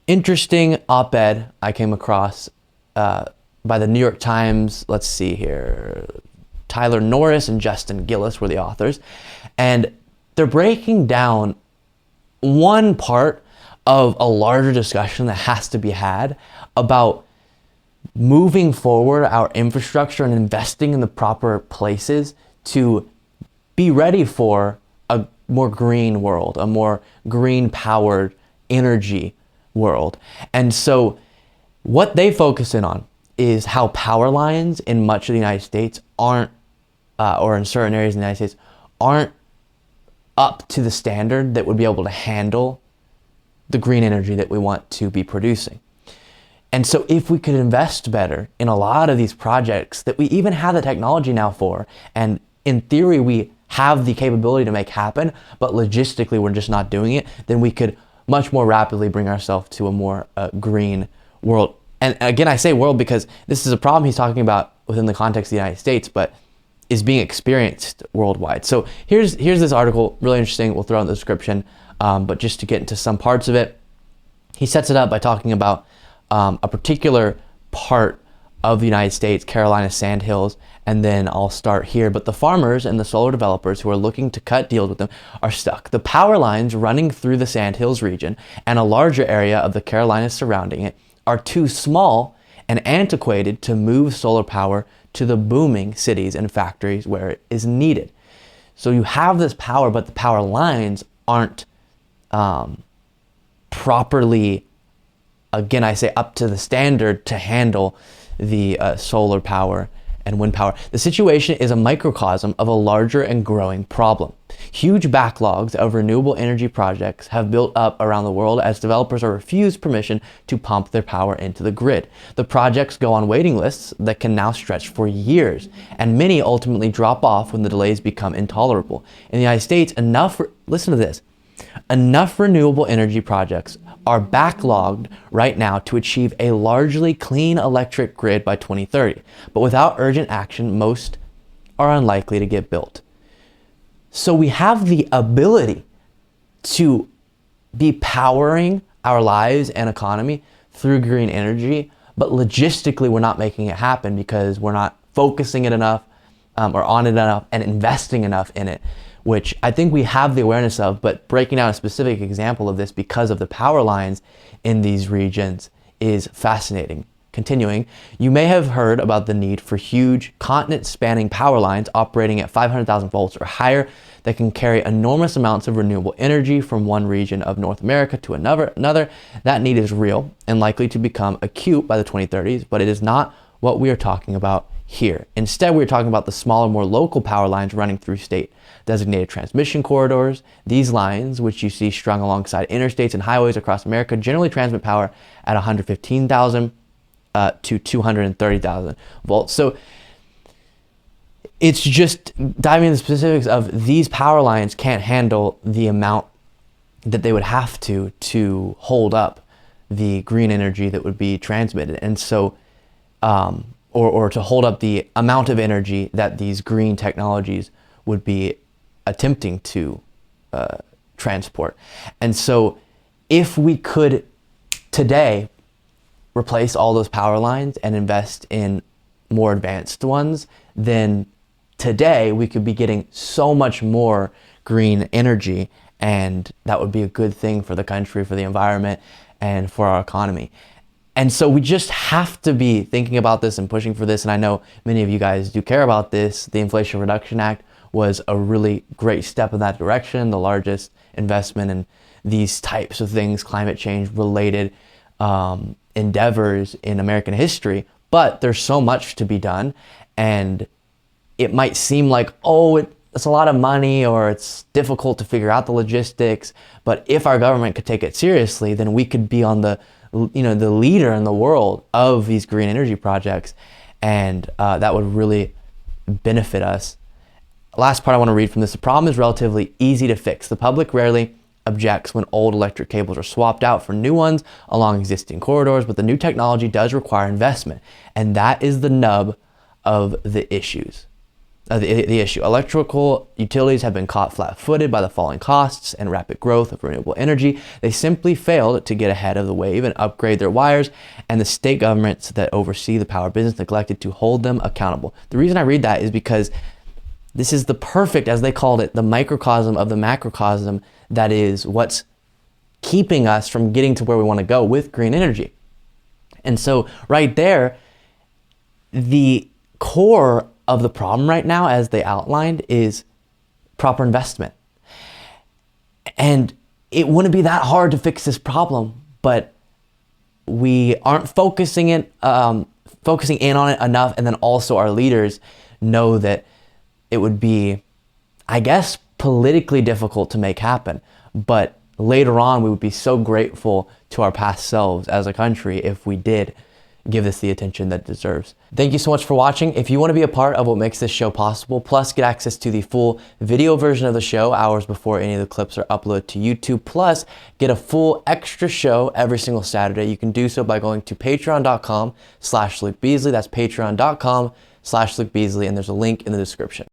interesting op-ed I came across by the New York Times. Let's see here. Tyler Norris and Justin Gillis were the authors. And they're breaking down one part of a larger discussion that has to be had about moving forward our infrastructure and investing in the proper places to be ready for a more green world, a more green powered energy world. And so what they focus in on is how power lines in much of the United States aren't, or in certain areas in the United States, aren't up to the standard that would be able to handle the green energy that we want to be producing. And so if we could invest better in a lot of these projects that we even have the technology now for, and in theory we have the capability to make happen, but logistically we're just not doing it, then we could much more rapidly bring ourselves to a more green world. And again, I say world because this is a problem he's talking about within the context of the United States, but is being experienced worldwide. So here's this article, really interesting. We'll throw it in the description, but just to get into some parts of it, he sets it up by talking about a particular part of the United States, Carolina Sandhills, and then I'll start here. But the farmers and the solar developers who are looking to cut deals with them are stuck. The power lines running through the Sandhills region and a larger area of the Carolinas surrounding it are too small and antiquated to move solar power to the booming cities and factories where it is needed. So you have this power, but the power lines aren't properly, again, I say up to the standard to handle the solar power and wind power. The situation is a microcosm of a larger and growing problem. Huge backlogs of renewable energy projects have built up around the world as developers are refused permission to pump their power into the grid. The projects go on waiting lists that can now stretch for years, and many ultimately drop off when the delays become intolerable. In the United States, listen to this, enough renewable energy projects are backlogged right now to achieve a largely clean electric grid by 2030. But without urgent action, most are unlikely to get built. So we have the ability to be powering our lives and economy through green energy, but logistically we're not making it happen because we're not focusing it enough or on it enough and investing enough in it, which I think we have the awareness of, but breaking down a specific example of this because of the power lines in these regions is fascinating. Continuing, you may have heard about the need for huge continent-spanning power lines operating at 500,000 volts or higher that can carry enormous amounts of renewable energy from one region of North America to another. That need is real and likely to become acute by the 2030s, but it is not what we are talking about here. Instead, we're talking about the smaller, more local power lines running through state designated transmission corridors. These lines, which you see strung alongside interstates and highways across America, generally transmit power at 115,000 to 230,000 volts. So it's just diving into the specifics of these power lines can't handle the amount that they would have to hold up the green energy that would be transmitted. And so, or to hold up the amount of energy that these green technologies would be attempting to transport. And so if we could today replace all those power lines and invest in more advanced ones, then today we could be getting so much more green energy, and that would be a good thing for the country, for the environment, and for our economy. And so we just have to be thinking about this and pushing for this. And I know many of you guys do care about this. The Inflation Reduction Act was a really great step in that direction, the largest investment in these types of things, climate change related endeavors in American history. But there's so much to be done, and it might seem like, it's a lot of money or it's difficult to figure out the logistics. But if our government could take it seriously, then we could be on the leader in the world of these green energy projects, and that would really benefit us. Last part I want to read from this. The problem is relatively easy to fix. The public rarely objects when old electric cables are swapped out for new ones along existing corridors, but the new technology does require investment, and that is the nub of the issues. the issue. Electrical utilities have been caught flat-footed by the falling costs and rapid growth of renewable energy. They simply failed to get ahead of the wave and upgrade their wires, and the state governments that oversee the power business neglected to hold them accountable. The reason I read that is because this is the perfect, as they called it, the microcosm of the macrocosm that is what's keeping us from getting to where we want to go with green energy. And so right there, the core of the problem right now, as they outlined, is proper investment. And it wouldn't be that hard to fix this problem, but we aren't focusing in on it enough. And then also our leaders know that it would be, I guess, politically difficult to make happen. But later on, we would be so grateful to our past selves as a country if we did give this the attention that it deserves. Thank you so much for watching. If you want to be a part of what makes this show possible, plus get access to the full video version of the show hours before any of the clips are uploaded to YouTube, plus get a full extra show every single Saturday, you can do so by going to patreon.com/Luke Beasley. That's patreon.com/Luke Beasley, and there's a link in the description.